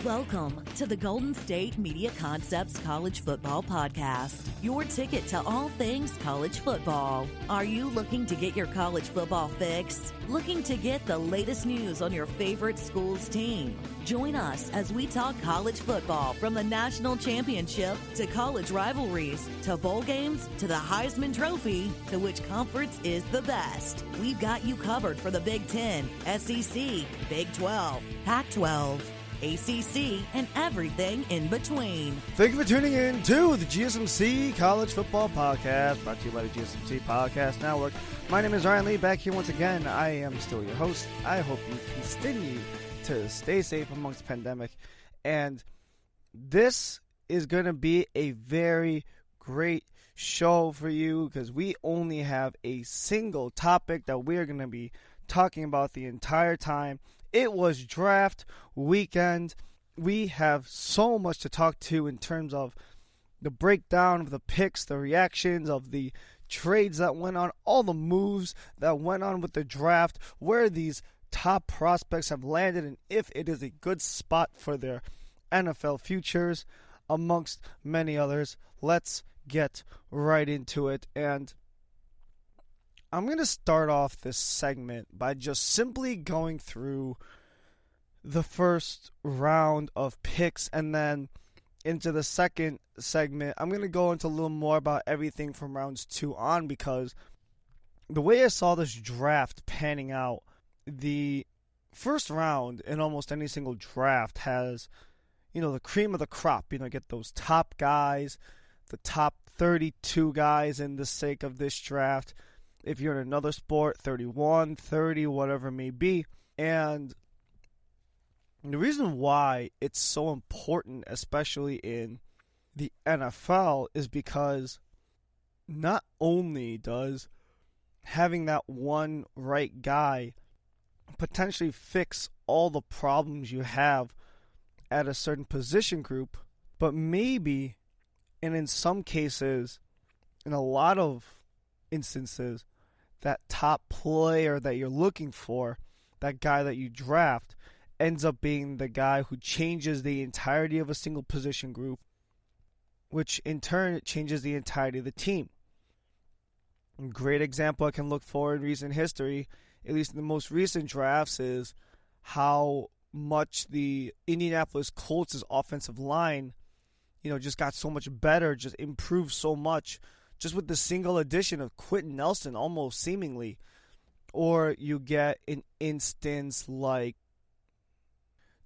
Welcome to the Golden State Media Concepts College Football Podcast, your ticket to all things college football. Are you looking to get your college football fix? Looking to get the latest news on your favorite school's team? Join us as we talk college football from the national championship to college rivalries to bowl games to the Heisman Trophy to which conference is the best. We've got you covered for the Big Ten, SEC, Big 12, Pac-12, ACC, and everything in between. Thank you for tuning in to the GSMC College Football Podcast, brought to you by the GSMC Podcast Network. My name is Ryan Lee, back here once again. I am still your host. I hope you continue to stay safe amongst the pandemic. And this is going to be a very great show for you because we only have a single topic that we're going to be talking about the entire time. It was draft weekend. We have so much to talk to in terms of the breakdown of the picks, the reactions of the trades that went on, all the moves that went on with the draft, where these top prospects have landed, and if it is a good spot for their NFL futures, amongst many others. Let's get right into it. And I'm going to start off this segment by just simply going through the first round of picks, and then into the second segment, I'm going to go into a little more about everything from rounds 2 on, because the way I saw this draft panning out, the first round in almost any single draft has, the cream of the crop. Get those top guys, the top 32 guys in the sake of this draft. If you're in another sport, 31, 30, whatever it may be. And the reason why it's so important, especially in the NFL, is because not only does having that one right guy potentially fix all the problems you have at a certain position group, but maybe, and in some cases, in a lot of instances, that top player that you're looking for, that guy that you draft, ends up being the guy who changes the entirety of a single position group, which in turn changes the entirety of the team. A great example I can look for in recent history, at least in the most recent drafts, is how much the Indianapolis Colts' offensive line, just got so much better, just improved so much, just with the single addition of Quentin Nelson, almost seemingly. Or you get an instance like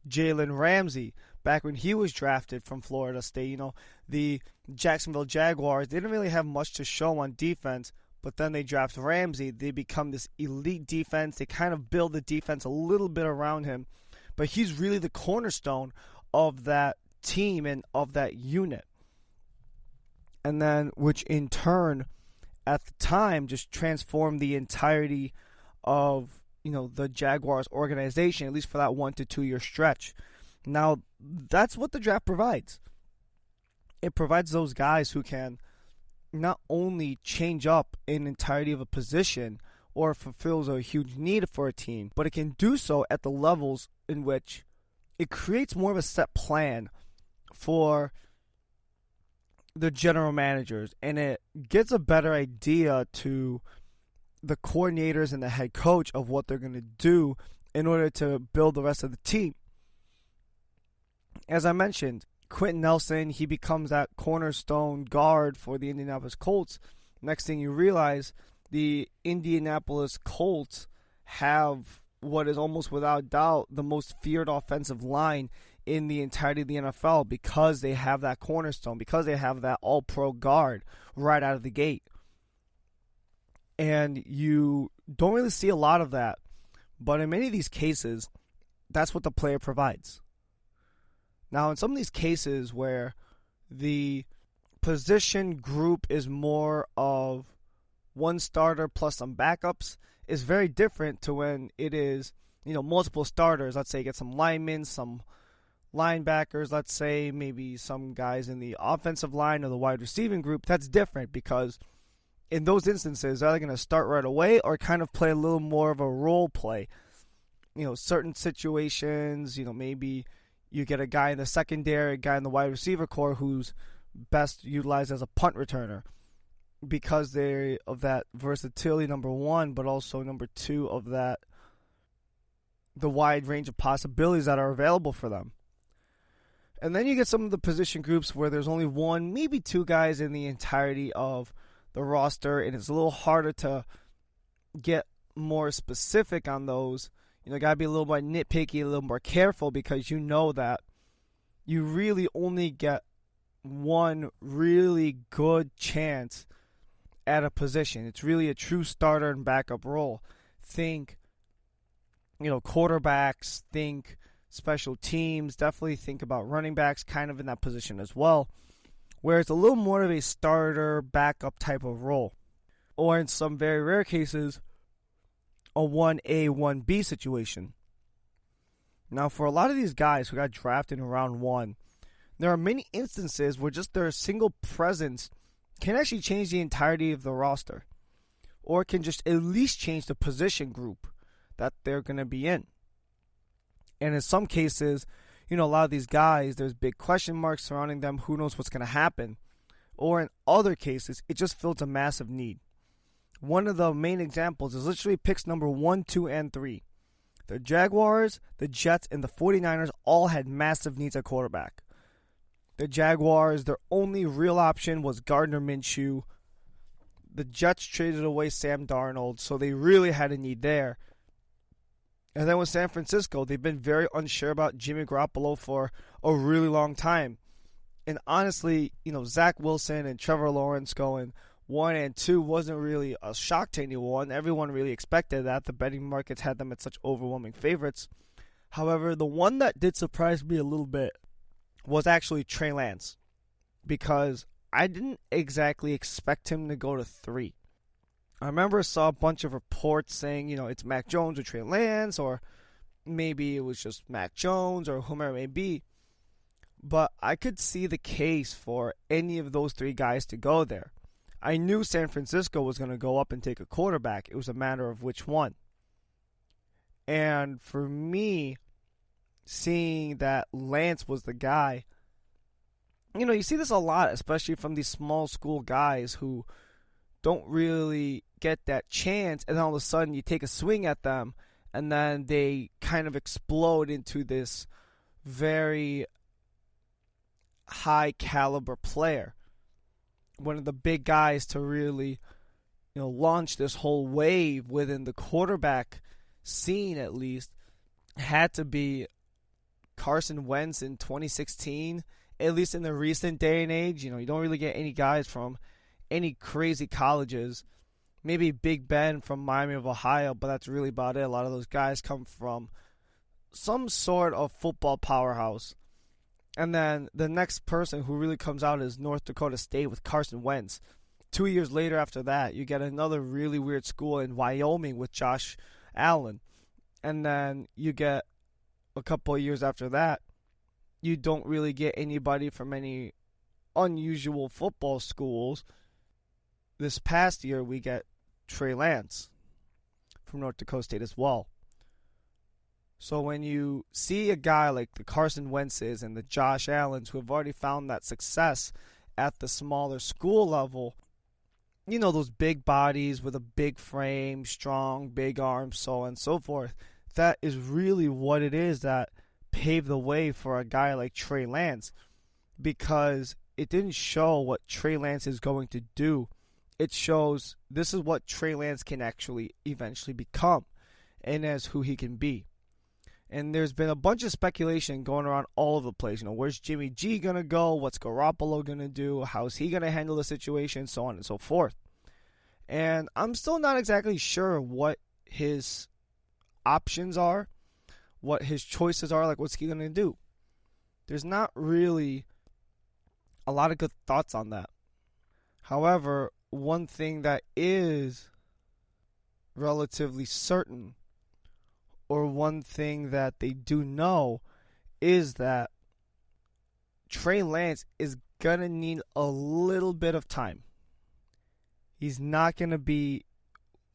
Jalen Ramsey, back when he was drafted from Florida State. The Jacksonville Jaguars, they didn't really have much to show on defense, but then they draft Ramsey. They become this elite defense. They kind of build the defense a little bit around him, but he's really the cornerstone of that team and of that unit. And then, which in turn, at the time, just transformed the entirety of, the Jaguars organization, at least for that 1 to 2 year stretch. Now, that's what the draft provides. It provides those guys who can not only change up an entirety of a position or fulfills a huge need for a team, but it can do so at the levels in which it creates more of a set plan for the general managers, and it gets a better idea to the coordinators and the head coach of what they're going to do in order to build the rest of the team. As I mentioned, Quentin Nelson, he becomes that cornerstone guard for the Indianapolis Colts. Next thing you realize, the Indianapolis Colts have what is almost without doubt the most feared offensive line in the entirety of the NFL, because they have that cornerstone, because they have that all-pro guard right out of the gate. And you don't really see a lot of that, but in many of these cases, that's what the player provides. Now, in some of these cases where the position group is more of one starter plus some backups, is very different to when it is, multiple starters. Let's say get some linemen, some linebackers, let's say maybe some guys in the offensive line or the wide receiving group. That's different, because in those instances, they're either going to start right away or kind of play a little more of a role play. Certain situations, maybe You get a guy in the secondary, a guy in the wide receiver core who's best utilized as a punt returner because they of that versatility, number one, but also number two of that the wide range of possibilities that are available for them. And then you get some of the position groups where there's only one, maybe two guys in the entirety of the roster, and it's a little harder to get more specific on those. Got to be a little more nitpicky, a little more careful, because you know that you really only get one really good chance at a position. It's really a true starter and backup role. Think, quarterbacks, think special teams, definitely think about running backs kind of in that position as well, where it's a little more of a starter, backup type of role. Or in some very rare cases, a 1A, 1B situation. Now, for a lot of these guys who got drafted in round one, there are many instances where just their single presence can actually change the entirety of the roster, or can just at least change the position group that they're going to be in. And in some cases, a lot of these guys, there's big question marks surrounding them. Who knows what's going to happen? Or in other cases, it just fills a massive need. One of the main examples is literally picks number 1, 2, and 3. The Jaguars, the Jets, and the 49ers all had massive needs at quarterback. The Jaguars, their only real option was Gardner Minshew. The Jets traded away Sam Darnold, so they really had a need there. And then with San Francisco, they've been very unsure about Jimmy Garoppolo for a really long time. And honestly, Zach Wilson and Trevor Lawrence going 1 and 2 wasn't really a shock to anyone. Everyone really expected that. The betting markets had them at such overwhelming favorites. However, the one that did surprise me a little bit was actually Trey Lance, because I didn't exactly expect him to go to 3. I remember I saw a bunch of reports saying, it's Mac Jones or Trey Lance, or maybe it was just Mac Jones or whomever it may be. But I could see the case for any of those 3 guys to go there. I knew San Francisco was going to go up and take a quarterback. It was a matter of which one. And for me, seeing that Lance was the guy, you see this a lot, especially from these small school guys who don't really get that chance, and then all of a sudden you take a swing at them, and then they kind of explode into this very high caliber player. One of the big guys to really, launch this whole wave within the quarterback scene, at least, had to be Carson Wentz in 2016. At least in the recent day and age, you don't really get any guys from any crazy colleges. Maybe Big Ben from Miami of Ohio, but that's really about it. A lot of those guys come from some sort of football powerhouse. And then the next person who really comes out is North Dakota State with Carson Wentz. 2 years later after that, you get another really weird school in Wyoming with Josh Allen. And then you get a couple of years after that, you don't really get anybody from any unusual football schools. This past year, we get Trey Lance from North Dakota State as well. So when you see a guy like the Carson Wentzes and the Josh Allens who have already found that success at the smaller school level, those big bodies with a big frame, strong, big arms, so on and so forth, that is really what it is that paved the way for a guy like Trey Lance, because it didn't show what Trey Lance is going to do. It shows this is what Trey Lance can actually eventually become, and as who he can be. And there's been a bunch of speculation going around all over the place. Where's Jimmy G going to go? What's Garoppolo going to do? How's he going to handle the situation? So on and so forth. And I'm still not exactly sure what his options are, what his choices are, like what's he going to do. There's not really a lot of good thoughts on that. However, one thing that is relatively certain, or one thing that they do know, is that Trey Lance is going to need a little bit of time. He's not going to be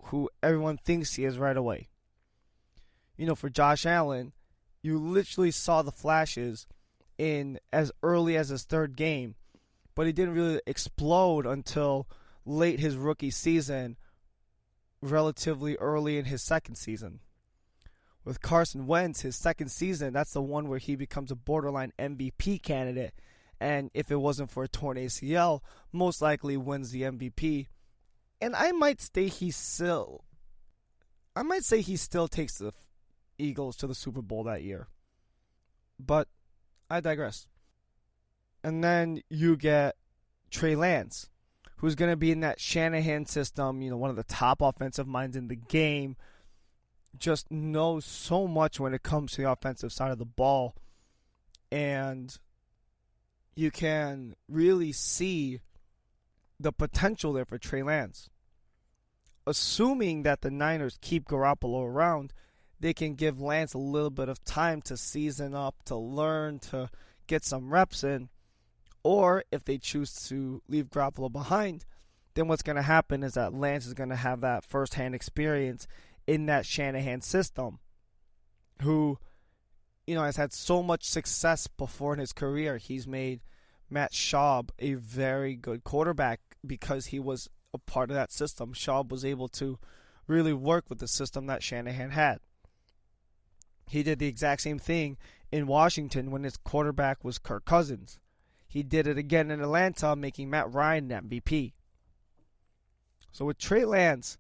who everyone thinks he is right away. For Josh Allen, you literally saw the flashes in as early as his third game, but he didn't really explode until late his rookie season, relatively early in his second season. With Carson Wentz, his second season, that's the one where he becomes a borderline MVP candidate, and if it wasn't for a torn ACL, most likely wins the MVP. And I might say he still takes the Eagles to the Super Bowl that year. But I digress. And then you get Trey Lance, who's going to be in that Shanahan system, one of the top offensive minds in the game, just knows so much when it comes to the offensive side of the ball. And you can really see the potential there for Trey Lance. Assuming that the Niners keep Garoppolo around, they can give Lance a little bit of time to season up, to learn, to get some reps in. Or if they choose to leave Garoppolo behind, then what's going to happen is that Lance is going to have that first-hand experience in that Shanahan system, who, has had so much success before in his career. He's made Matt Schaub a very good quarterback because he was a part of that system. Schaub was able to really work with the system that Shanahan had. He did the exact same thing in Washington when his quarterback was Kirk Cousins. He did it again in Atlanta, making Matt Ryan an MVP. So with Trey Lance,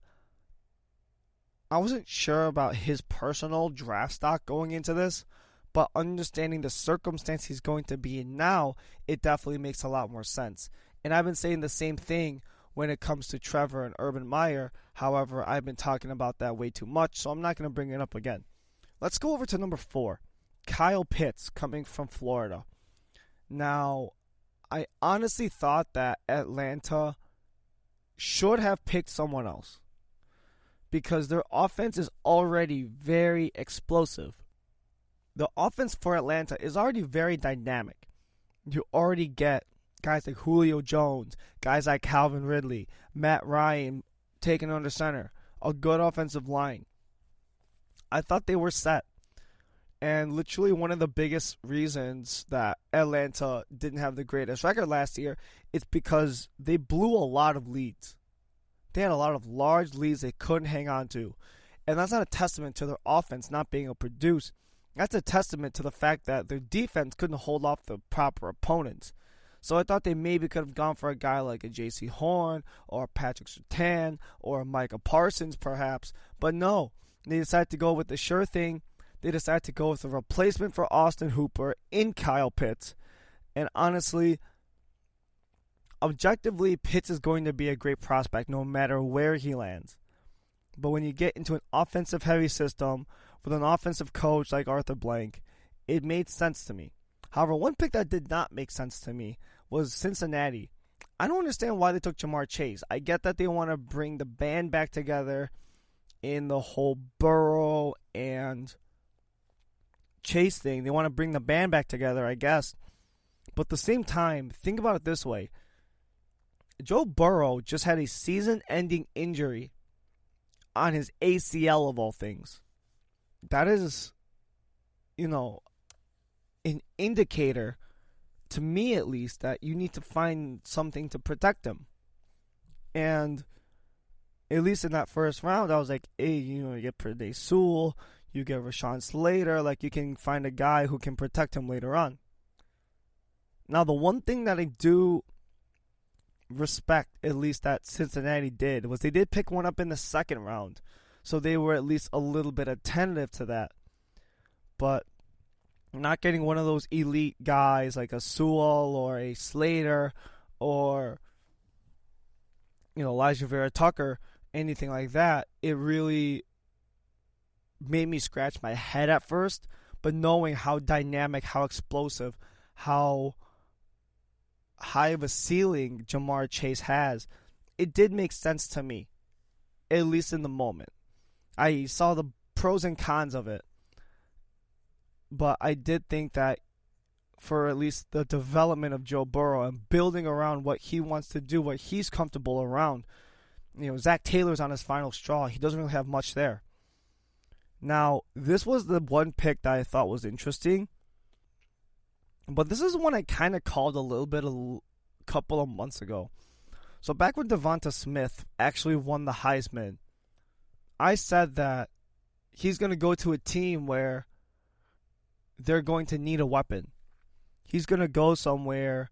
I wasn't sure about his personal draft stock going into this, but understanding the circumstance he's going to be in now, it definitely makes a lot more sense. And I've been saying the same thing when it comes to Trevor and Urban Meyer. However, I've been talking about that way too much, so I'm not going to bring it up again. Let's go over to number 4, Kyle Pitts coming from Florida. Now, I honestly thought that Atlanta should have picked someone else because their offense is already very explosive. The offense for Atlanta is already very dynamic. You already get guys like Julio Jones, guys like Calvin Ridley, Matt Ryan taking under center, a good offensive line. I thought they were set. And literally one of the biggest reasons that Atlanta didn't have the greatest record last year is because they blew a lot of leads. They had a lot of large leads they couldn't hang on to. And that's not a testament to their offense not being able to produce. That's a testament to the fact that their defense couldn't hold off the proper opponents. So I thought they maybe could have gone for a guy like a J.C. Horn or Patrick Surtain or Micah Parsons perhaps. But no, they decided to go with the sure thing. They decided to go with a replacement for Austin Hooper in Kyle Pitts. And honestly, objectively, Pitts is going to be a great prospect no matter where he lands. But when you get into an offensive-heavy system with an offensive coach like Arthur Blank, it made sense to me. However, one pick that did not make sense to me was Cincinnati. I don't understand why they took Jamar Chase. I get that they want to bring the band back together in the whole Burrow and Chase thing. They want to bring the band back together, I guess. But at the same time, think about it this way. Joe Burrow just had a season-ending injury on his ACL of all things. That is, an indicator, to me at least, that you need to find something to protect him. And at least in that first round, I was like, hey, you get Penei Sewell, you get Rashawn Slater, like you can find a guy who can protect him later on. Now, the one thing that I do respect, at least that Cincinnati did, was they did pick one up in the second round. So they were at least a little bit attentive to that. But not getting one of those elite guys like a Sewell or a Slater or, Elijah Vera Tucker, anything like that, it really made me scratch my head at first. But knowing how dynamic, how explosive, how high of a ceiling Jamar Chase has, it did make sense to me, at least in the moment. I saw the pros and cons of it, but I did think that for at least the development of Joe Burrow and building around what he wants to do, what he's comfortable around, Zach Taylor's on his final straw. He doesn't really have much there. Now, this was the one pick that I thought was interesting, but this is one I kind of called a couple of months ago. So back when Devonta Smith actually won the Heisman, I said that he's going to go to a team where they're going to need a weapon. He's going to go somewhere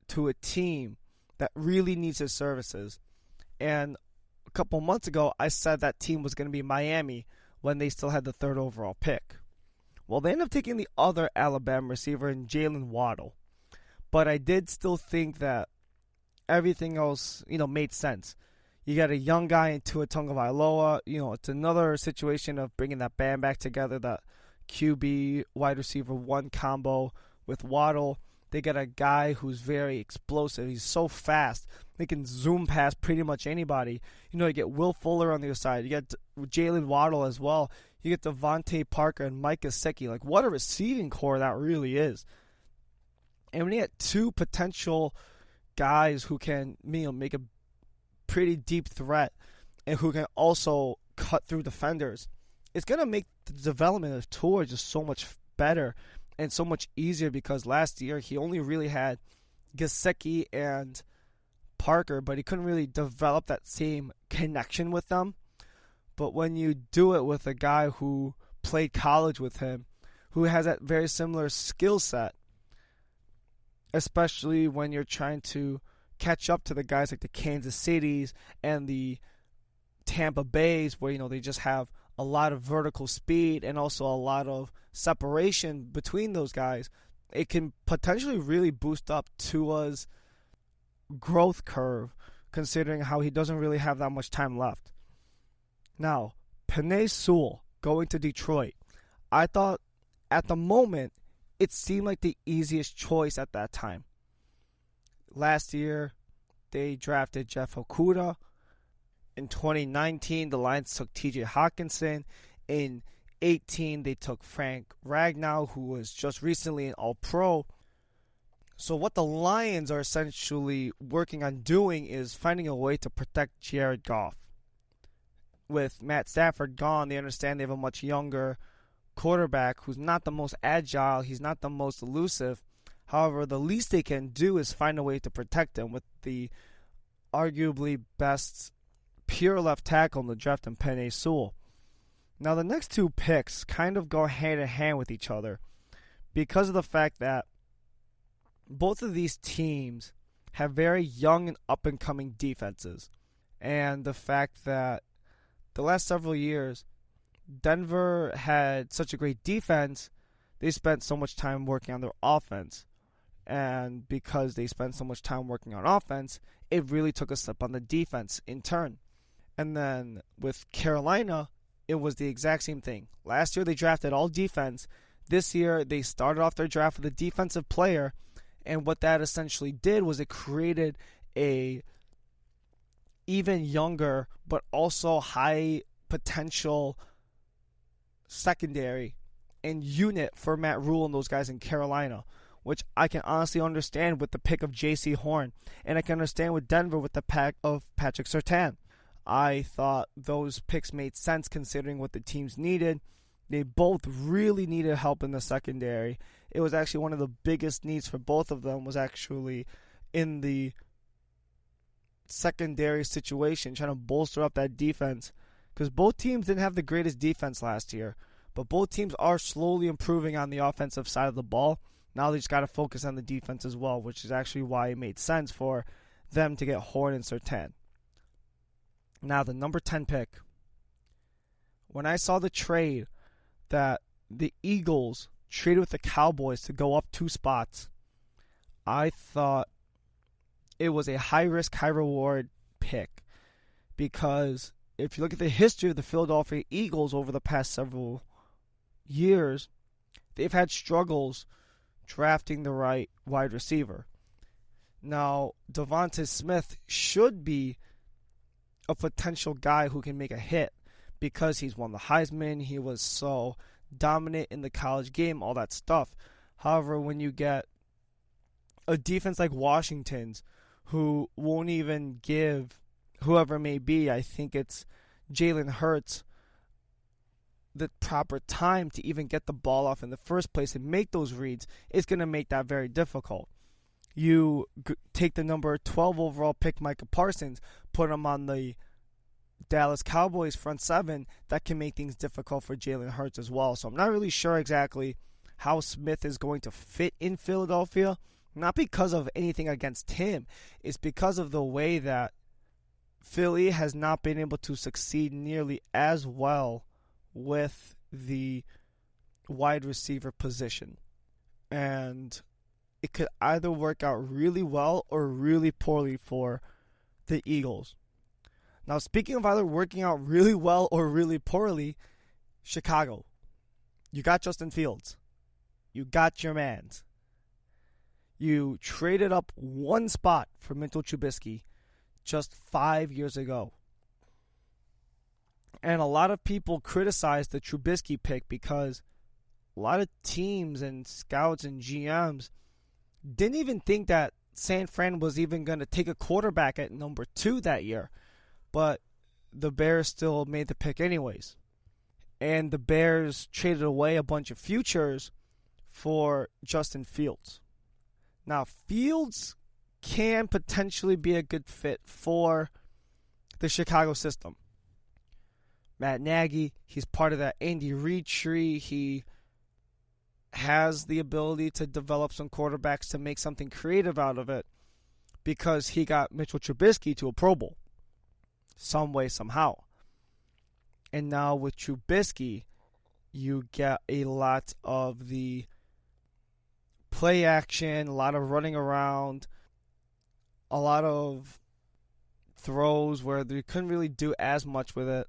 to a team that really needs his services. And a couple months ago, I said that team was going to be Miami when they still had the 3rd overall pick. Well, they ended up taking the other Alabama receiver in Jalen Waddle. But I did still think that everything else, made sense. You got a young guy in Tua Tagovailoa. It's another situation of bringing that band back together, that QB wide receiver 1 combo with Waddle. They got a guy who's very explosive. He's so fast. They can zoom past pretty much anybody. You get Will Fuller on the other side. You get Jalen Waddle as well. You get Devontae Parker and Mike Gesicki. Like, what a receiving core that really is. And when you get 2 potential guys who can, make a pretty deep threat and who can also cut through defenders, it's going to make the development of Tua just so much better and so much easier, because last year he only really had Gesicki and Parker, but he couldn't really develop that same connection with them. But when you do it with a guy who played college with him, who has that very similar skill set, especially when you're trying to catch up to the guys like the Kansas Cities and the Tampa Bays, where they just have a lot of vertical speed and also a lot of separation between those guys, it can potentially really boost up Tua's growth curve, considering how he doesn't really have that much time left. Now, Penei Sewell going to Detroit. I thought at the moment it seemed like the easiest choice at that time. Last year, they drafted Jeff Okudah. In 2019, the Lions took TJ Hawkinson. In 2018, they took Frank Ragnow, who was just recently an All-Pro. So what the Lions are essentially working on doing is finding a way to protect Jared Goff. With Matt Stafford gone, they understand they have a much younger quarterback who's not the most agile, he's not the most elusive. However, the least they can do is find a way to protect him with the arguably best pure left tackle in the draft in Penei Sewell. Now, the next 2 picks kind of go hand in hand with each other because of the fact that both of these teams have very young and up-and-coming defenses. And the fact that the last several years, Denver had such a great defense, they spent so much time working on their offense. And because they spent so much time working on offense, it really took a step on the defense in turn. And then with Carolina, it was the exact same thing. Last year they drafted all defense. This year they started off their draft with a defensive player. And what that essentially did was it created a even younger but also high potential secondary and unit for Matt Rule and those guys in Carolina, which I can honestly understand with the pick of J.C. Horn, and I can understand with Denver with the pick of Patrick Surtain. I thought those picks made sense considering what the teams needed. They both really needed help in the secondary. It was actually one of the biggest needs for both of them was actually in the secondary situation, trying to bolster up that defense, because both teams didn't have the greatest defense last year, but both teams are slowly improving on the offensive side of the ball. Now they just got to focus on the defense as well, which is actually why it made sense for them to get Horn and Surtain. Now, the number 10 pick. When I saw the trade that the Eagles traded with the Cowboys to go up 2 spots, I thought it was a high-risk, high-reward pick. Because if you look at the history of the Philadelphia Eagles over the past several years, they've had struggles drafting the right wide receiver. Now, Devonta Smith should be a potential guy who can make a hit because he's won the Heisman, he was so dominant in the college game, all that stuff. However, when you get a defense like Washington's who won't even give whoever it may be, I think it's Jalen Hurts, the proper time to even get the ball off in the first place and make those reads, it's going to make that very difficult. You take the number 12 overall pick, Micah Parsons, put him on the Dallas Cowboys front seven, that can make things difficult for Jalen Hurts as well. So I'm not really sure exactly how Smith is going to fit in Philadelphia. Not because of anything against him. It's because of the way that Philly has not been able to succeed nearly as well with the wide receiver position. And it could either work out really well or really poorly for the Eagles. Now, speaking of either working out really well or really poorly, Chicago. You got Justin Fields. You got your mans. You traded up one spot for Mitchell Trubisky just 5 years ago. And a lot of people criticized the Trubisky pick because a lot of teams and scouts and GMs didn't even think that San Fran was even going to take a quarterback at number 2 that year. But the Bears still made the pick anyways. And the Bears traded away a bunch of futures for Justin Fields. Now, Fields can potentially be a good fit for the Chicago system. Matt Nagy, he's part of that Andy Reid tree. He has the ability to develop some quarterbacks to make something creative out of it because he got Mitchell Trubisky to a Pro Bowl some way, somehow. And now with Trubisky, you get a lot of the play action, a lot of running around, a lot of throws where they couldn't really do as much with it.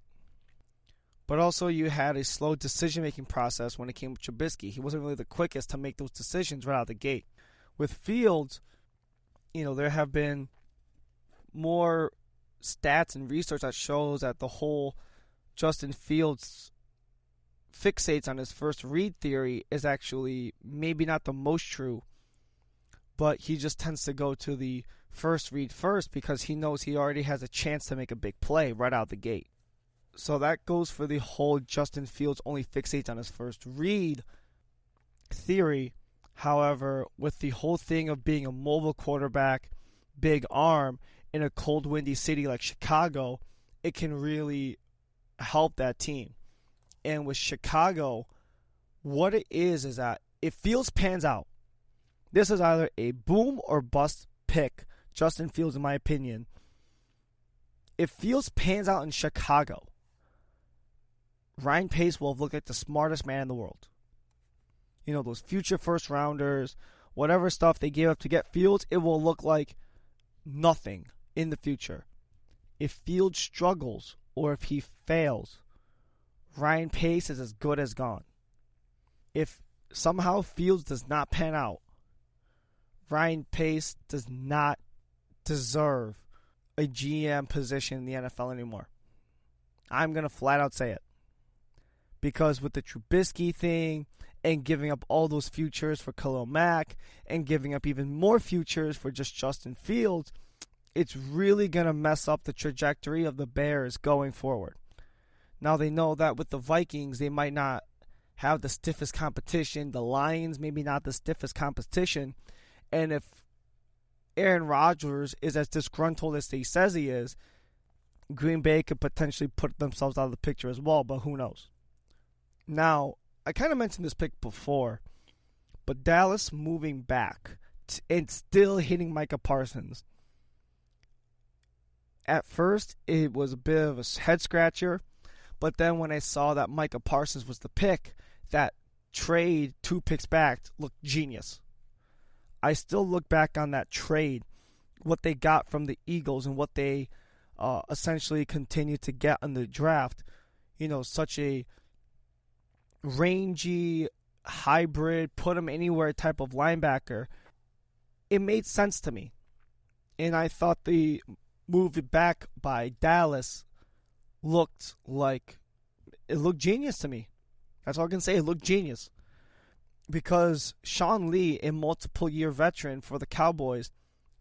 But also you had a slow decision-making process when it came to Trubisky. He wasn't really the quickest to make those decisions right out of the gate. With Fields, there have been more stats and research that shows that the whole Justin Fields fixates on his first read theory is actually maybe not the most true, but he just tends to go to the first read first because he knows he already has a chance to make a big play right out the gate. So that goes for the whole Justin Fields only fixates on his first read theory. However, with the whole thing of being a mobile quarterback, big arm, in a cold, windy city like Chicago, it can really help that team. And with Chicago, what it is that if Fields pans out, this is either a boom or bust pick, Justin Fields, in my opinion. If Fields pans out in Chicago, Ryan Pace will have looked like the smartest man in the world. Those future first rounders, whatever stuff they gave up to get Fields, it will look like nothing in the future. If Fields struggles or if he fails, Ryan Pace is as good as gone. If somehow Fields does not pan out, Ryan Pace does not deserve a GM position in the NFL anymore. I'm going to flat out say it. Because with the Trubisky thing and giving up all those futures for Khalil Mack and giving up even more futures for just Justin Fields, it's really going to mess up the trajectory of the Bears going forward. Now they know that with the Vikings, they might not have the stiffest competition. The Lions, maybe not the stiffest competition. And if Aaron Rodgers is as disgruntled as he says he is, Green Bay could potentially put themselves out of the picture as well, but who knows? Now, I kind of mentioned this pick before, but Dallas moving back and still hitting Micah Parsons. At first, it was a bit of a head-scratcher, but then when I saw that Micah Parsons was the pick, that trade 2 picks back looked genius. I still look back on that trade, what they got from the Eagles and what they essentially continued to get in the draft. Such a rangy, hybrid, put him anywhere type of linebacker. It made sense to me. And I thought the move back by Dallas looked genius to me. That's all I can say. It looked genius. Because Sean Lee, a multiple-year veteran for the Cowboys,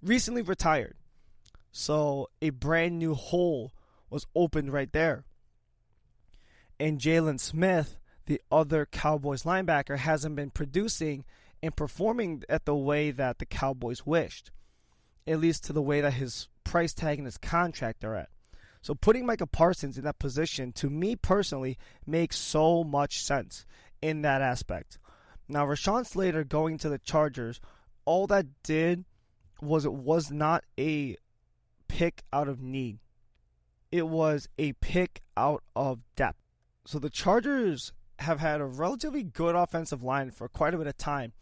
recently retired. So a brand new hole was opened right there. And Jalen Smith, the other Cowboys linebacker, hasn't been producing and performing at the way that the Cowboys wished, at least to the way that his price tag and his contract are at. So putting Micah Parsons in that position, to me personally, makes so much sense in that aspect. Now, Rashawn Slater going to the Chargers, all that did was it was not a pick out of need. It was a pick out of depth. So the Chargers have had a relatively good offensive line for quite a bit of time.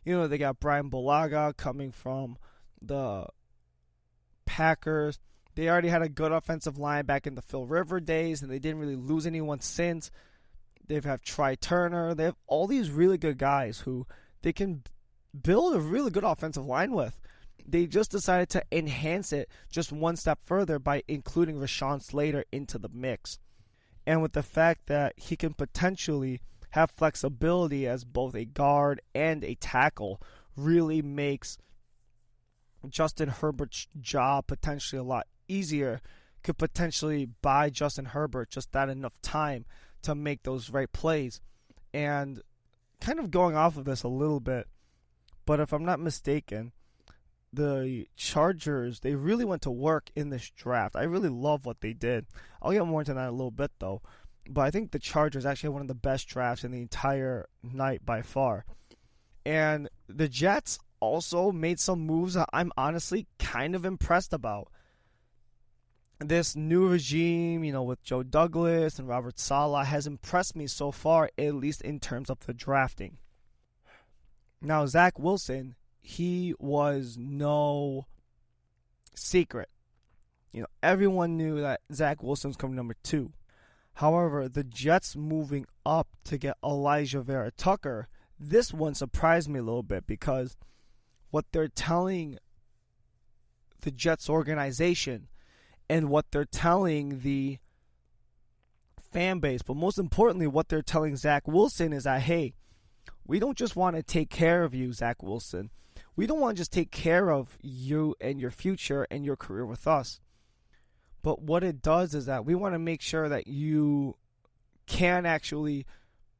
You know, they got Brian Bulaga coming from the Packers. They already had a good offensive line back in the Phil Rivers days, and they didn't really lose anyone since. They have Try Turner. They have all these really good guys who they can build a really good offensive line with. They just decided to enhance it just one step further by including Rashawn Slater into the mix. And with the fact that he can potentially have flexibility as both a guard and a tackle, really makes Justin Herbert's job potentially a lot easier. Could potentially buy Justin Herbert just that enough time to make those right plays. And kind of going off of this a little bit, but if I'm not mistaken, the Chargers, they really went to work in this draft. I really love what they did. I'll get more into that in a little bit, though. But I think the Chargers actually had one of the best drafts in the entire night by far. And the Jets also made some moves that I'm honestly kind of impressed about. This new regime, you know, with Joe Douglas and Robert Saleh has impressed me so far, at least in terms of the drafting. Now, Zach Wilson, he was no secret. You know, everyone knew that Zach Wilson was coming number 2. However, the Jets moving up to get Elijah Vera Tucker, this one surprised me a little bit because what they're telling the Jets organization and what they're telling the fan base, but most importantly, what they're telling Zach Wilson is that, hey, we don't just want to take care of you, Zach Wilson. We don't want to just take care of you and your future and your career with us. But what it does is that we want to make sure that you can actually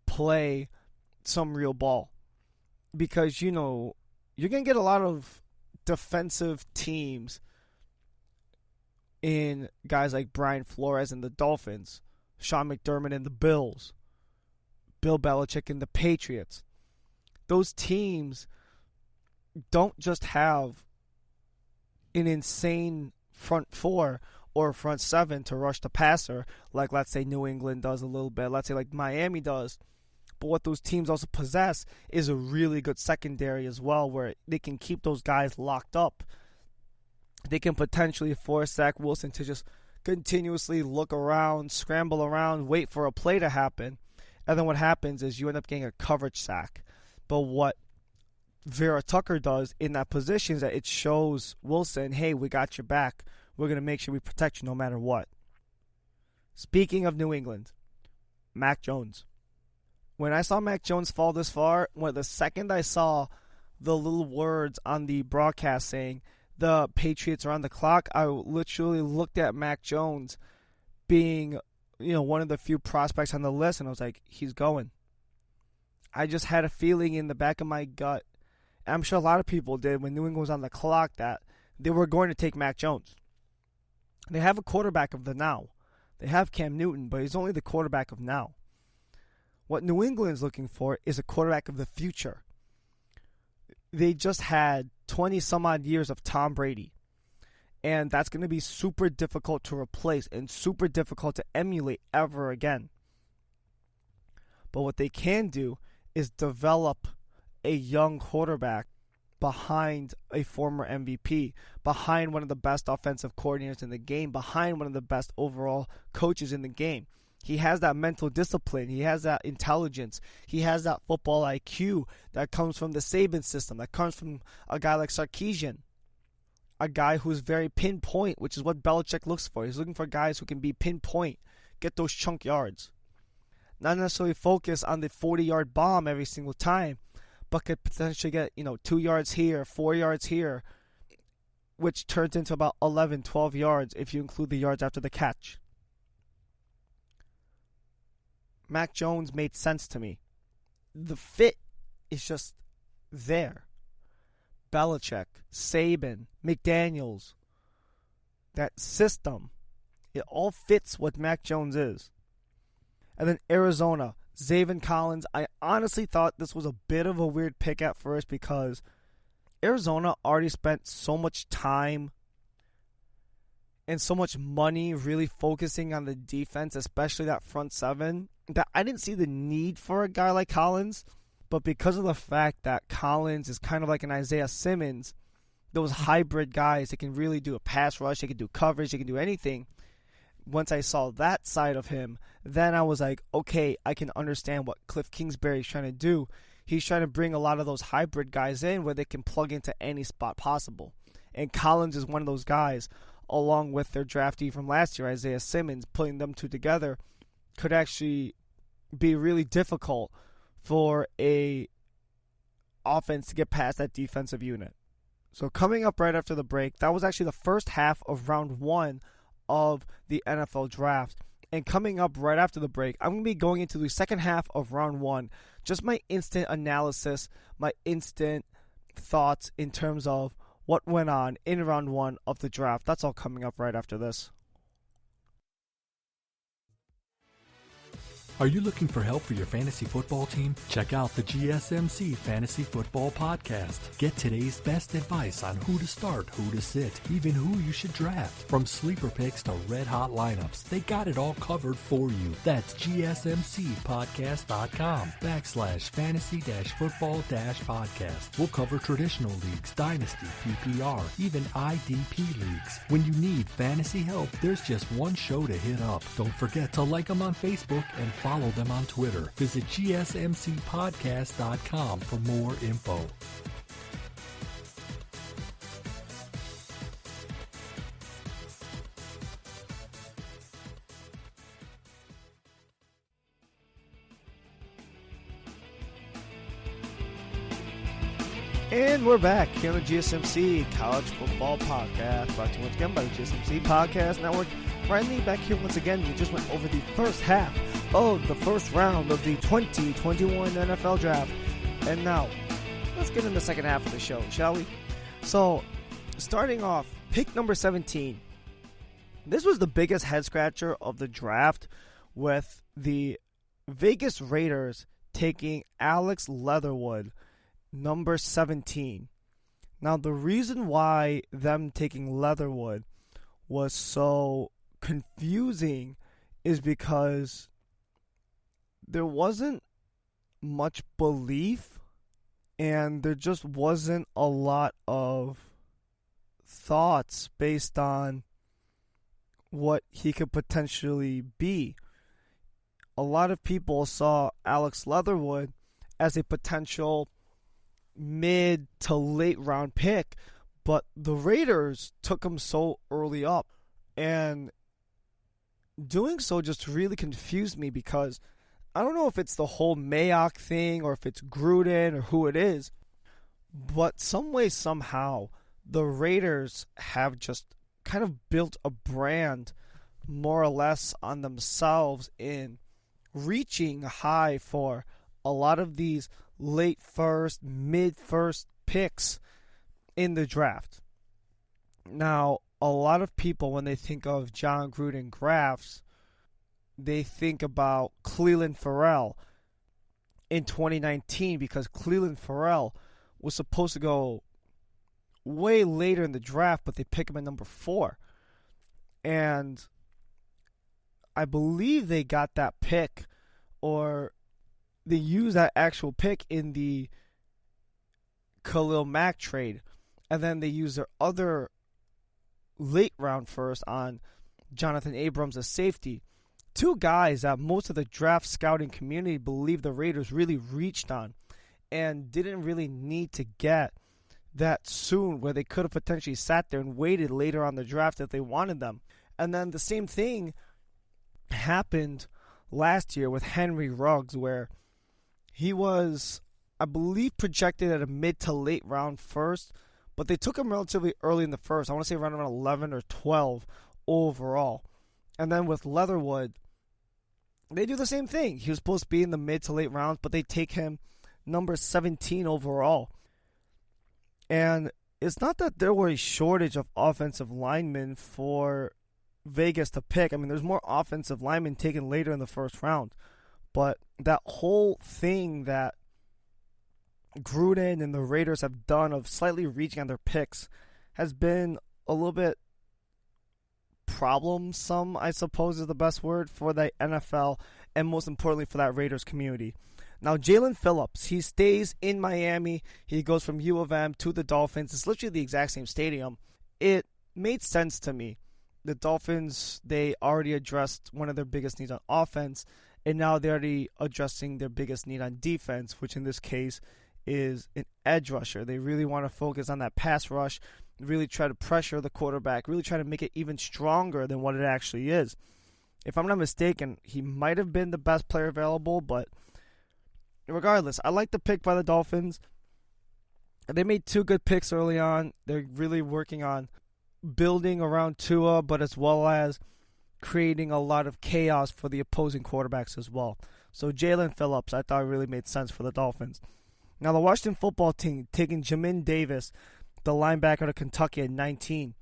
play some real ball. Because, you know, you're going to get a lot of defensive teams in guys like Brian Flores and the Dolphins, Sean McDermott and the Bills, Bill Belichick and the Patriots. Those teams don't just have an insane front four or front seven to rush the passer like, let's say, New England does a little bit. Let's say like Miami does. But what those teams also possess is a really good secondary as well, where they can keep those guys locked up. They can potentially force Zach Wilson to just continuously look around, scramble around, wait for a play to happen. And then what happens is you end up getting a coverage sack. But what Vera Tucker does in that position is that it shows Wilson, hey, we got your back. We're going to make sure we protect you no matter what. Speaking of New England, Mac Jones. When I saw Mac Jones fall this far, the second I saw the little words on the broadcast saying the Patriots are on the clock, I literally looked at Mac Jones being, you know, one of the few prospects on the list, and I was like, he's going. I just had a feeling in the back of my gut, and I'm sure a lot of people did when New England was on the clock, that they were going to take Mac Jones. They have a quarterback of the now. They have Cam Newton, but he's only the quarterback of now. What New England's looking for is a quarterback of the future. They just had 20-some-odd years of Tom Brady. And that's going to be super difficult to replace and super difficult to emulate ever again. But what they can do is develop a young quarterback behind a former MVP, behind one of the best offensive coordinators in the game, behind one of the best overall coaches in the game. He has that mental discipline. He has that intelligence. He has that football IQ that comes from the Saban system, that comes from a guy like Sarkisian, a guy who's very pinpoint, which is what Belichick looks for. He's looking for guys who can be pinpoint, get those chunk yards. Not necessarily focus on the 40-yard bomb every single time, but could potentially get, 2 yards here, 4 yards here, which turns into about 11, 12 yards if you include the yards after the catch. Mac Jones made sense to me. The fit is just there. Belichick, Saban, McDaniels, that system, it all fits what Mac Jones is. And then Arizona, Zaven Collins. I honestly thought this was a bit of a weird pick at first because Arizona already spent so much time and so much money really focusing on the defense, especially that front seven, that I didn't see the need for a guy like Collins. But because of the fact that Collins is kind of like an Isaiah Simmons, those hybrid guys that can really do a pass rush, they can do coverage, they can do anything. Once I saw that side of him, then I was like, okay, I can understand what Cliff Kingsbury is trying to do. He's trying to bring a lot of those hybrid guys in where they can plug into any spot possible. And Collins is one of those guys, along with their draftee from last year, Isaiah Simmons. Putting them two together could actually be really difficult for a offense to get past that defensive unit. So coming up right after the break, that was actually the first half of round 1 of the NFL draft. And coming up right after the break, I'm going to be going into the second half of round 1. Just my instant analysis, my instant thoughts in terms of what went on in round 1 of the draft. That's all coming up right after this. Are you looking for help for your fantasy football team? Check out the GSMC Fantasy Football Podcast. Get today's best advice on who to start, who to sit, even who you should draft. From sleeper picks to red-hot lineups, they got it all covered for you. That's gsmcpodcast.com/fantasy-football-podcast. We'll cover traditional leagues, dynasty, PPR, even IDP leagues. When you need fantasy help, there's just one show to hit up. Don't forget to like them on Facebook and follow them on Twitter. Visit gsmcpodcast.com for more info. And we're back here on the GSMC College Football Podcast, brought to you once again by the GSMC Podcast Network. Ryan Lee back here once again. We just went over the first half of the first round of the 2021 NFL Draft. And now, let's get in the second half of the show, shall we? So, starting off, pick number 17. This was the biggest head-scratcher of the draft, with the Vegas Raiders taking Alex Leatherwood, number 17. Now, the reason why them taking Leatherwood was so confusing is because there wasn't much belief and there just wasn't a lot of thoughts based on what he could potentially be. A lot of people saw Alex Leatherwood as a potential mid to late round pick, but the Raiders took him so early up, and doing so just really confused me because I don't know if it's the whole Mayock thing or if it's Gruden or who it is, but some way, somehow, the Raiders have just kind of built a brand more or less on themselves in reaching high for a lot of these late first, mid first picks in the draft. Now, a lot of people, when they think of John Gruden drafts, they think about Clelin Ferrell in 2019 because Clelin Ferrell was supposed to go way later in the draft, but they pick him at number 4. And I believe they got that pick, or they used that actual pick in the Khalil Mack trade. And then they used their other late round first on Jonathan Abrams as safety. 2 guys that most of the draft scouting community believe the Raiders really reached on and didn't really need to get that soon, where they could have potentially sat there and waited later on the draft if they wanted them. And then the same thing happened last year with Henry Ruggs, where he was, I believe, projected at a mid to late round first, but they took him relatively early in the first. I want to say around 11 or 12 overall. And then with Leatherwood, they do the same thing. He was supposed to be in the mid to late rounds, but they take him number 17 overall. And it's not that there were a shortage of offensive linemen for Vegas to pick. I mean, there's more offensive linemen taken later in the first round. But that whole thing that Gruden and the Raiders have done of slightly reaching on their picks has been a little bit problemsome, I suppose is the best word, for the NFL and most importantly for that Raiders community. Now, Jalen Phillips, he stays in Miami. He goes from U of M to the Dolphins. It's literally the exact same stadium. It made sense to me. The Dolphins, they already addressed one of their biggest needs on offense, and now they're already addressing their biggest need on defense, which in this case is an edge rusher. They really want to focus on that pass rush, really try to pressure the quarterback, really try to make it even stronger than what it actually is. If I'm not mistaken, he might have been the best player available, but regardless, I like the pick by the Dolphins. They made two good picks early on. They're really working on building around Tua, but as well as creating a lot of chaos for the opposing quarterbacks as well. So Jalen Phillips, I thought really made sense for the Dolphins. Now the Washington football team taking Jamin Davis, the linebacker of Kentucky at 19.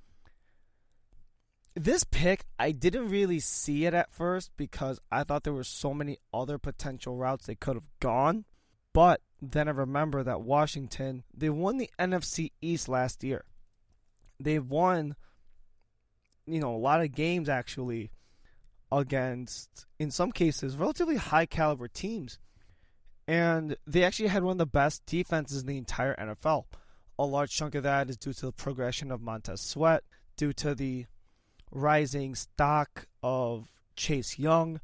This pick, I didn't really see it at first because I thought there were so many other potential routes they could have gone. But then I remember that Washington, they won the NFC East last year. They've won, a lot of games actually against, in some cases, relatively high caliber teams. And they actually had one of the best defenses in the entire NFL. A large chunk of that is due to the progression of Montez Sweat, due to the rising stock of Chase Young,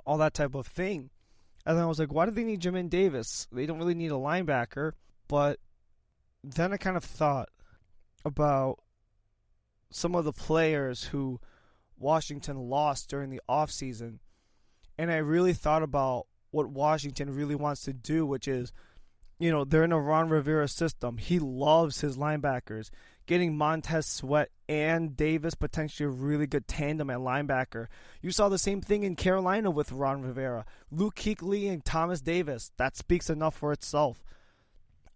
all that type of thing. And then I was like, why do they need Jamin Davis? They don't really need a linebacker. But then I kind of thought about some of the players who Washington lost during the offseason. And I really thought about what Washington really wants to do, which is, they're in a Ron Rivera system. He loves his linebackers. Getting Montez Sweat and Davis, potentially a really good tandem at linebacker. You saw the same thing in Carolina with Ron Rivera. Luke Kuechly and Thomas Davis. That speaks enough for itself.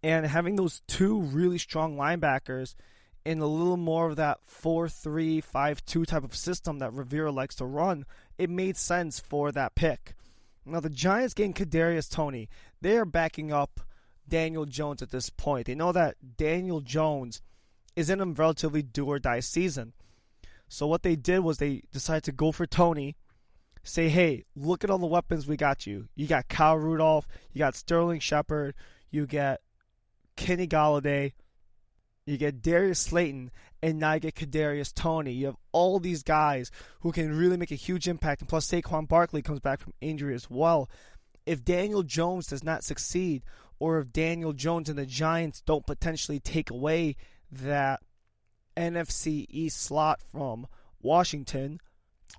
And having those two really strong linebackers in a little more of that 4-3, 5-2 type of system that Rivera likes to run, it made sense for that pick. Now the Giants getting Kadarius Toney. They are backing up Daniel Jones at this point. They know that Daniel Jones is in a relatively do-or-die season. So what they did was they decided to go for Toney, say, hey, look at all the weapons we got you. You got Kyle Rudolph, you got Sterling Shepard, you get Kenny Golladay, you get Darius Slayton, and now you get Kadarius Toney. You have all these guys who can really make a huge impact, and plus Saquon Barkley comes back from injury as well. If Daniel Jones does not succeed, or if Daniel Jones and the Giants don't potentially take away that NFC East slot from Washington,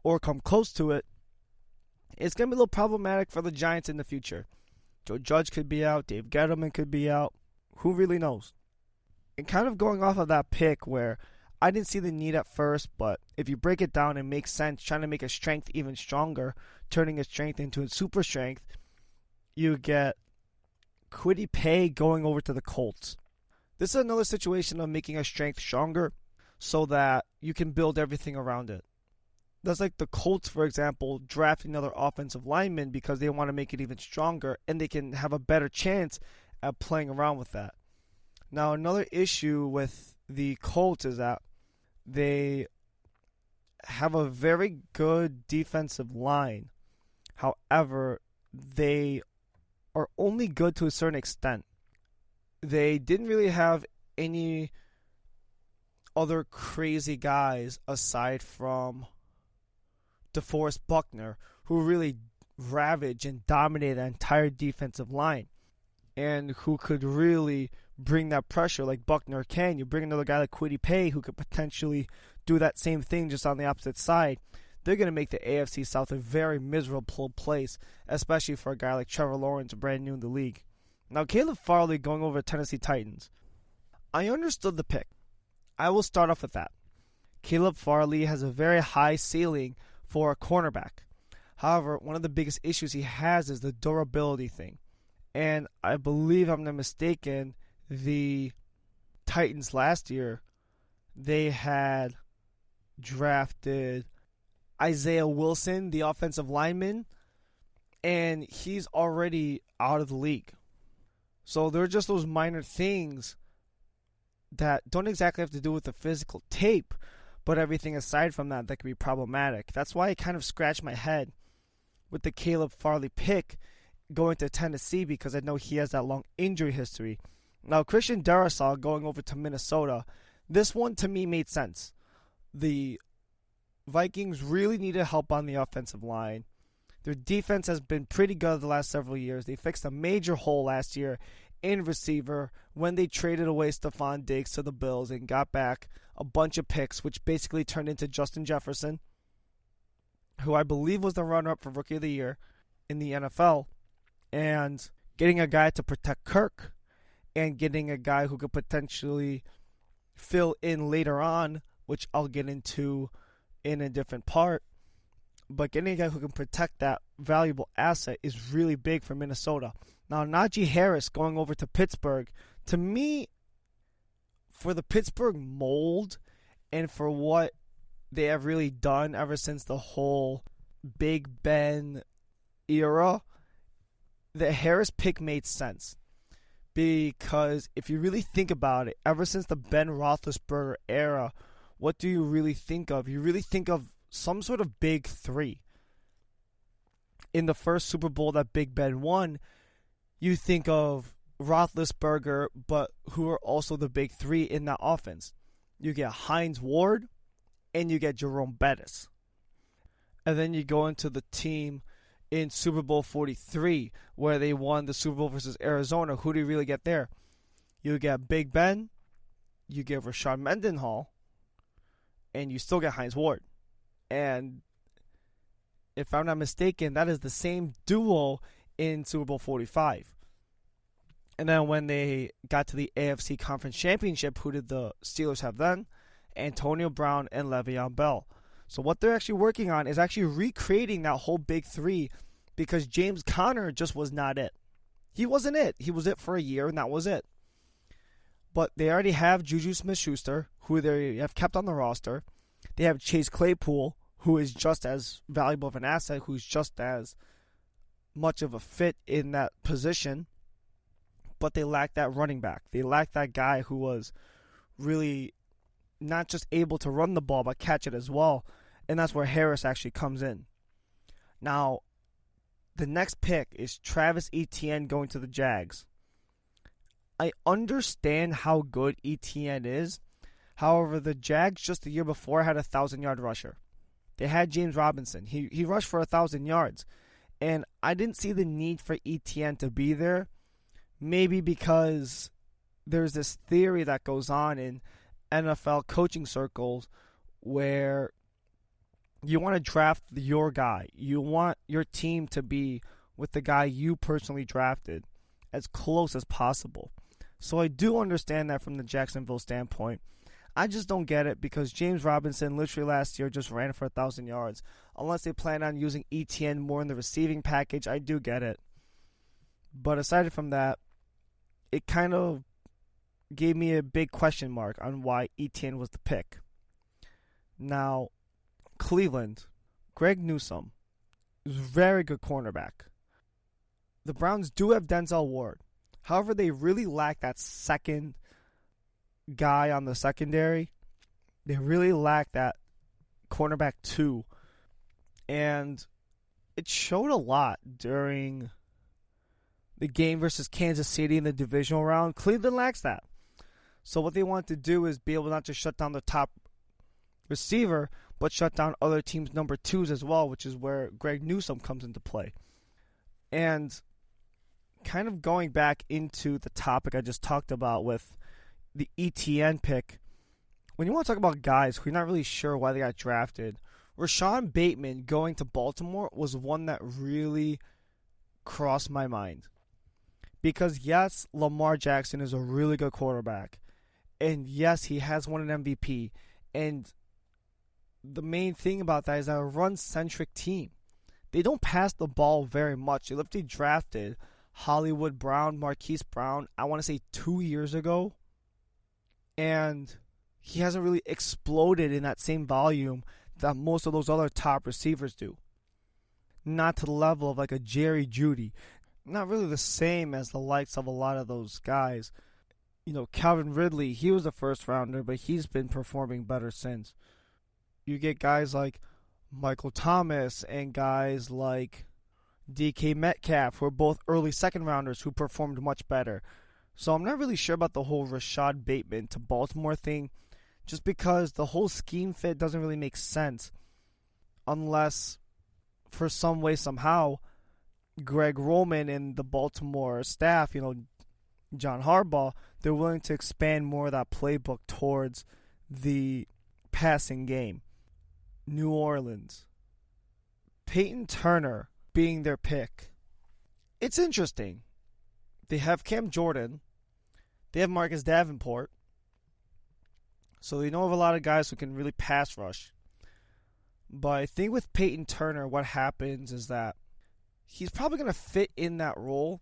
or come close to it, it's going to be a little problematic for the Giants in the future. Joe Judge could be out, Dave Gettleman could be out. Who really knows? And kind of going off of that pick where I didn't see the need at first, but if you break it down, it makes sense, trying to make a strength even stronger, turning a strength into a super strength, you get Kwity Paye going over to the Colts. This is another situation of making a strength stronger so that you can build everything around it. That's like the Colts, for example, drafting another offensive lineman because they want to make it even stronger and they can have a better chance at playing around with that. Now, another issue with the Colts is that they have a very good defensive line. However, they are only good to a certain extent. They didn't really have any other crazy guys aside from DeForest Buckner, who really ravaged and dominated the entire defensive line, and who could really bring that pressure like Buckner can. You bring another guy like Kwity Paye who could potentially do that same thing just on the opposite side. They're going to make the AFC South a very miserable place, especially for a guy like Trevor Lawrence, brand new in the league. Now, Caleb Farley going over to Tennessee Titans. I understood the pick. I will start off with that. Caleb Farley has a very high ceiling for a cornerback. However, one of the biggest issues he has is the durability thing. And I believe, I'm not mistaken, the Titans last year, they had drafted Isaiah Wilson, the offensive lineman, and he's already out of the league. So there are just those minor things that don't exactly have to do with the physical tape, but everything aside from that can be problematic. That's why I kind of scratched my head with the Caleb Farley pick going to Tennessee, because I know he has that long injury history. Now, Christian Darrisaw going over to Minnesota, this one to me made sense. The Vikings really needed help on the offensive line. Their defense has been pretty good the last several years. They fixed a major hole last year in receiver when they traded away Stephon Diggs to the Bills and got back a bunch of picks, which basically turned into Justin Jefferson, who I believe was the runner-up for Rookie of the Year in the NFL, and getting a guy to protect Kirk and getting a guy who could potentially fill in later on, which I'll get into in a different part. But getting a guy who can protect that valuable asset is really big for Minnesota. Now, Najee Harris going over to Pittsburgh, to me, for the Pittsburgh mold and for what they have really done ever since the whole Big Ben era, the Harris pick made sense. Because if you really think about it, ever since the Ben Roethlisberger era, what do you really think of? You really think of some sort of big three. In the first Super Bowl that Big Ben won, you think of Roethlisberger, but who are also the big three in that offense. You get Hines Ward, and you get Jerome Bettis. And then you go into the team in Super Bowl 43, where they won the Super Bowl versus Arizona. Who do you really get there? You get Big Ben, you get Rashad Mendenhall, and you still get Hines Ward. And if I'm not mistaken, that is the same duo in Super Bowl 45. And then when they got to the AFC Conference Championship, who did the Steelers have then? Antonio Brown and Le'Veon Bell. So what they're actually working on is actually recreating that whole big three, because James Conner just was not it. He wasn't it. He was it for a year, and that was it. But they already have Juju Smith-Schuster, who they have kept on the roster. They have Chase Claypool, who is just as valuable of an asset, who's just as much of a fit in that position. But they lack that running back. They lack that guy who was really not just able to run the ball, but catch it as well. And that's where Harris actually comes in. Now, the next pick is Travis Etienne going to the Jags. I understand how good Etienne is. However, the Jags just the year before had a 1,000-yard rusher. They had James Robinson. He rushed for 1,000 yards. And I didn't see the need for Etienne to be there. Maybe because there's this theory that goes on in NFL coaching circles where you want to draft your guy. You want your team to be with the guy you personally drafted as close as possible. So I do understand that from the Jacksonville standpoint. I just don't get it, because James Robinson literally last year just ran for 1,000 yards. Unless they plan on using Etienne more in the receiving package, I do get it. But aside from that, it kind of gave me a big question mark on why Etienne was the pick. Now, Cleveland, Greg Newsome is a very good cornerback. The Browns do have Denzel Ward. However, they really lack that second guy on the secondary. They really lack that cornerback 2. And it showed a lot during the game versus Kansas City in the divisional round. Cleveland lacks that. So what they want to do is be able not to shut down the top receiver, but shut down other teams' number 2s as well, which is where Greg Newsome comes into play. And kind of going back into the topic I just talked about with the ETN pick, when you want to talk about guys who you're not really sure why they got drafted, Rashawn Bateman going to Baltimore was one that really crossed my mind. Because yes, Lamar Jackson is a really good quarterback. And yes, he has won an MVP. And the main thing about that is a run-centric team. they don't pass the ball very much. They literally drafted Hollywood Brown, Marquise Brown, I want to say 2 years ago. And he hasn't really exploded in that same volume that most of those other top receivers do. Not to the level of like a Jerry Jeudy. Not really the same as the likes of a lot of those guys. You know, Calvin Ridley, he was a first rounder, but he's been performing better since. You get guys like Michael Thomas and guys like DK Metcalf, who are both early second rounders who performed much better. So I'm not really sure about the whole Rashad Bateman to Baltimore thing, just because the whole scheme fit doesn't really make sense unless, for some way, somehow, Greg Roman and the Baltimore staff, you know, John Harbaugh, they're willing to expand more of that playbook towards the passing game. New Orleans. Peyton Turner being their pick. It's interesting. They have Cam Jordan. They have Marcus Davenport. So they know of a lot of guys who can really pass rush. But I think with Peyton Turner, what happens is that he's probably going to fit in that role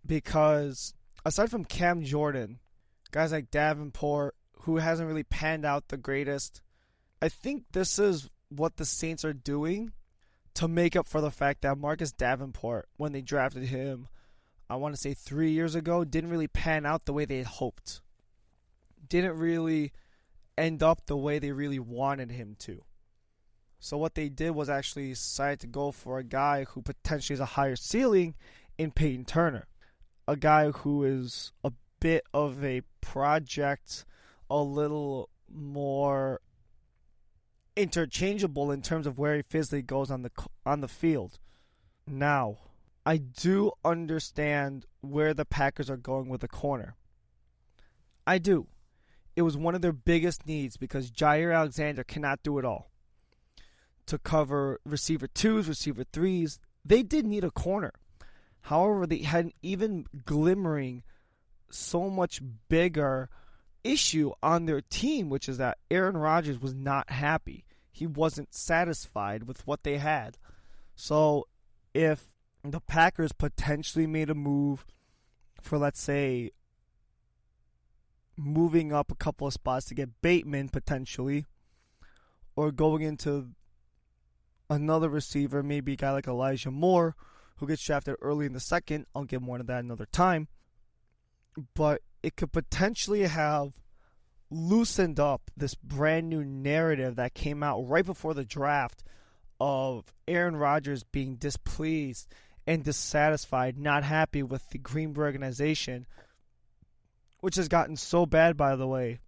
because aside from Cam Jordan, guys like Davenport, who hasn't really panned out the greatest, I think this is what the Saints are doing to make up for the fact that Marcus Davenport, when they drafted him, I want to say 3 years ago, didn't really pan out the way they had hoped. Didn't really end up the way they really wanted him to. So what they did was actually decide to go for a guy who potentially has a higher ceiling in Peyton Turner. A guy who is a bit of a project, a little more interchangeable in terms of where he physically goes on the field. Now, I do understand where the Packers are going with the corner. I do. It was one of their biggest needs because Jair Alexander cannot do it all. To cover receiver 2s, receiver 3s, they did need a corner. However, they had an even glimmering, so much bigger issue on their team, which is that Aaron Rodgers was not happy. He wasn't satisfied with what they had. So if the Packers potentially made a move for, let's say, moving up a couple of spots to get Bateman potentially, or going into another receiver, maybe a guy like Elijah Moore, who gets drafted early in the second. I'll get more into that another time. But it could potentially have loosened up this brand new narrative that came out right before the draft of Aaron Rodgers being displeased and dissatisfied, not happy with the Green Bay organization, which has gotten so bad, by the way.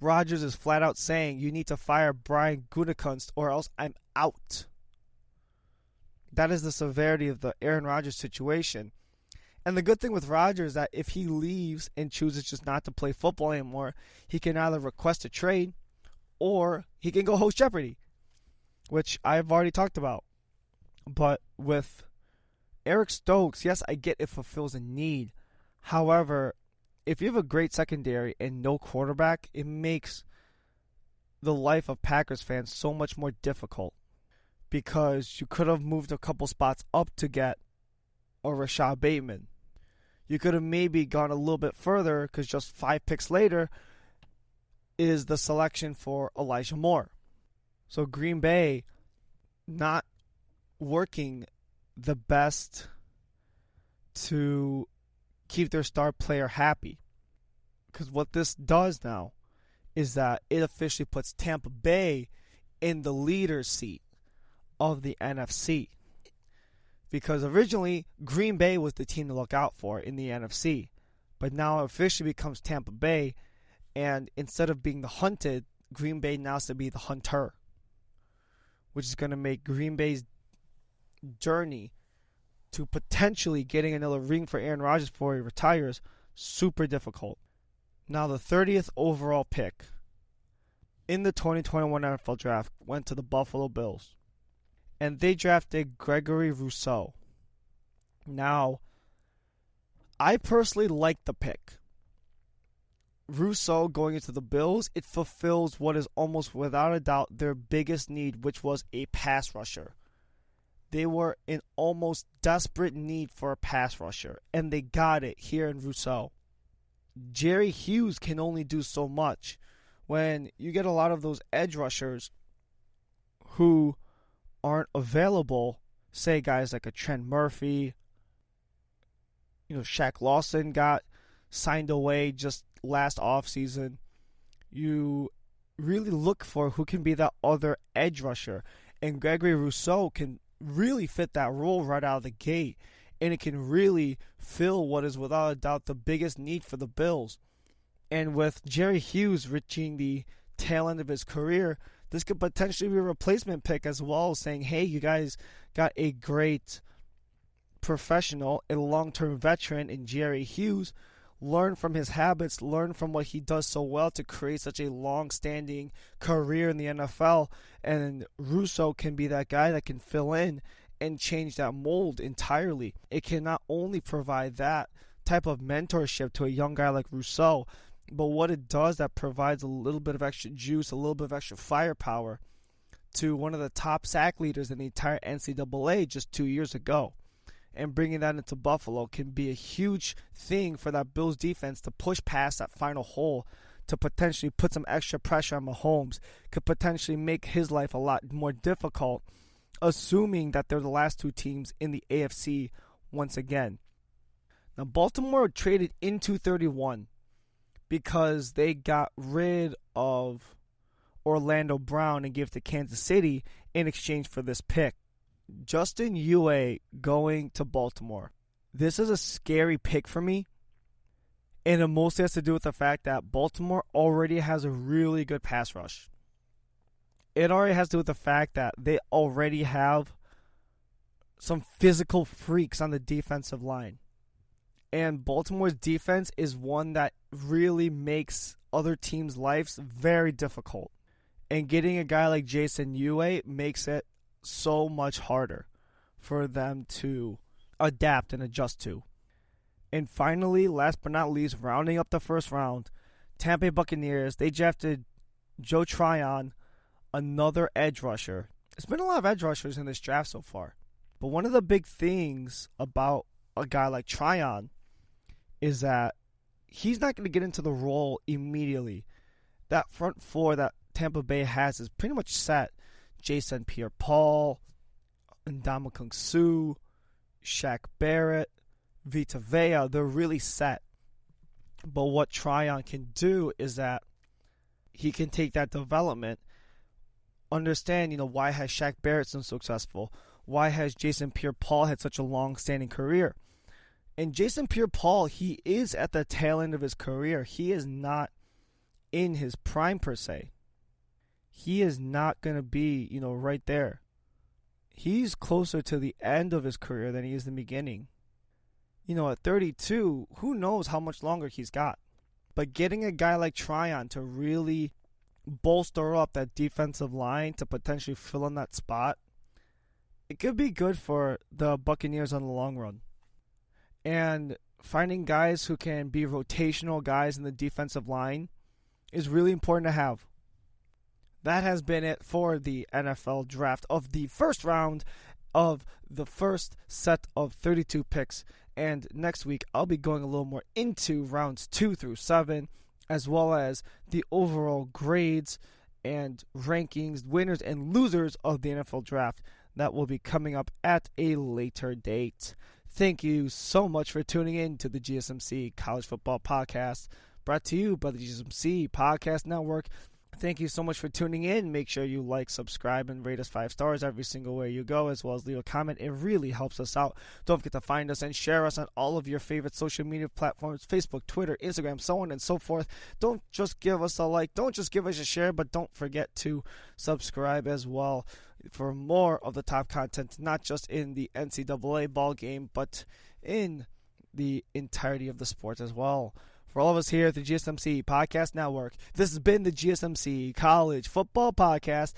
Rodgers is flat out saying, you need to fire Brian Gutekunst or else I'm out. That is the severity of the Aaron Rodgers situation. And the good thing with Rodgers is that if he leaves and chooses just not to play football anymore, he can either request a trade or he can go host Jeopardy, which I've already talked about. But with Eric Stokes, yes, I get it fulfills a need. However, if you have a great secondary and no quarterback, it makes the life of Packers fans so much more difficult because you could have moved a couple spots up to get a Rashad Bateman. You could have maybe gone a little bit further because just 5 picks later is the selection for Elijah Moore. So Green Bay not working the best to keep their star player happy. Because what this does now is that it officially puts Tampa Bay in the leader's seat of the NFC. Because originally, Green Bay was the team to look out for in the NFC. But now it officially becomes Tampa Bay. And instead of being the hunted, Green Bay now has to be the hunter. Which is going to make Green Bay's journey to potentially getting another ring for Aaron Rodgers before he retires super difficult. Now the 30th overall pick in the 2021 NFL Draft went to the Buffalo Bills. And they drafted Gregory Rousseau. Now, I personally like the pick. Rousseau going into the Bills, it fulfills what is almost without a doubt their biggest need, which was a pass rusher. They were in almost desperate need for a pass rusher, and they got it here in Rousseau. Jerry Hughes can only do so much. When you get a lot of those edge rushers who aren't available, say guys like a Trent Murphy, Shaq Lawson got signed away just last offseason. You really look for who can be that other edge rusher. And Gregory Rousseau can really fit that role right out of the gate. And it can really fill what is without a doubt the biggest need for the Bills. And with Jerry Hughes reaching the tail end of his career, this could potentially be a replacement pick as well, saying, hey, you guys got a great professional and long-term veteran in Jerry Hughes. Learn from his habits, learn from what he does so well to create such a long-standing career in the NFL. And Rousseau can be that guy that can fill in and change that mold entirely. It can not only provide that type of mentorship to a young guy like Rousseau, but what it does, that provides a little bit of extra juice, a little bit of extra firepower to one of the top sack leaders in the entire NCAA just 2 years ago. And bringing that into Buffalo can be a huge thing for that Bills defense to push past that final hole, to potentially put some extra pressure on Mahomes, could potentially make his life a lot more difficult, assuming that they're the last two teams in the AFC once again. Now, Baltimore traded in 231 because they got rid of Orlando Brown and gave it to Kansas City in exchange for this pick. Justin Ue going to Baltimore. This is a scary pick for me, and it mostly has to do with the fact that Baltimore already has a really good pass rush. It already has to do with the fact that they already have some physical freaks on the defensive line. And Baltimore's defense is one that really makes other teams' lives very difficult. And getting a guy like Jason Ue makes it so much harder for them to adapt and adjust to. And finally, last but not least, rounding up the first round, Tampa Bay Buccaneers, they drafted Joe Tryon, another edge rusher. There's been a lot of edge rushers in this draft so far. But one of the big things about a guy like Tryon is that he's not going to get into the role immediately. That front four that Tampa Bay has is pretty much set. Jason Pierre-Paul, Ndamukong Suh, Shaq Barrett, Vita Vea, they're really set. But what Tryon can do is that he can take that development, understand, why has Shaq Barrett been successful? Why has Jason Pierre-Paul had such a long-standing career? And Jason Pierre-Paul, he is at the tail end of his career. He is not in his prime per se. He is not going to be, right there. He's closer to the end of his career than he is the beginning. At 32, who knows how much longer he's got. But getting a guy like Tryon to really bolster up that defensive line to potentially fill in that spot, it could be good for the Buccaneers on the long run. And finding guys who can be rotational guys in the defensive line is really important to have. That has been it for the NFL draft of the first round of the first set of 32 picks. And next week, I'll be going a little more into rounds 2 through 7, as well as the overall grades and rankings, winners and losers of the NFL draft. That will be coming up at a later date. Thank you so much for tuning in to the GSMC College Football Podcast, brought to you by the GSMC Podcast Network. Thank you so much for tuning in. Make sure you like, subscribe, and rate us 5 stars every single way you go, as well as leave a comment. It really helps us out. Don't forget to find us and share us on all of your favorite social media platforms, Facebook, Twitter, Instagram, so on and so forth. Don't just give us a like. Don't just give us a share, but don't forget to subscribe as well for more of the top content, not just in the NCAA ball game, but in the entirety of the sport as well. For all of us here at the GSMC Podcast Network, this has been the GSMC College Football Podcast.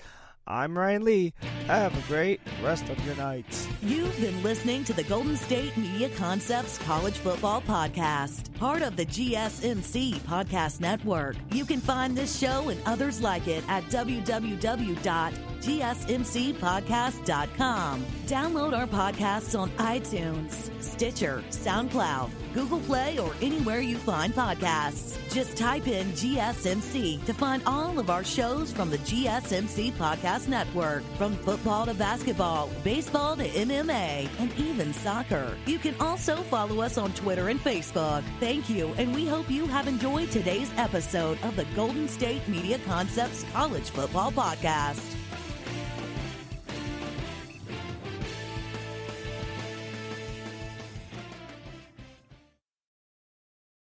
I'm Ryan Lee. Have a great rest of your night. You've been listening to the Golden State Media Concepts College Football Podcast, part of the GSMC Podcast Network. You can find this show and others like it at www.gsmcpodcast.com. Download our podcasts on iTunes, Stitcher, SoundCloud, Google Play, or anywhere you find podcasts. Just type in GSMC to find all of our shows from the GSMC Podcast Network. From football to basketball, baseball to MMA, and even soccer. You can also follow us on Twitter and Facebook. Thank you, and we hope you have enjoyed today's episode of the Golden State Media Concepts College Football Podcast.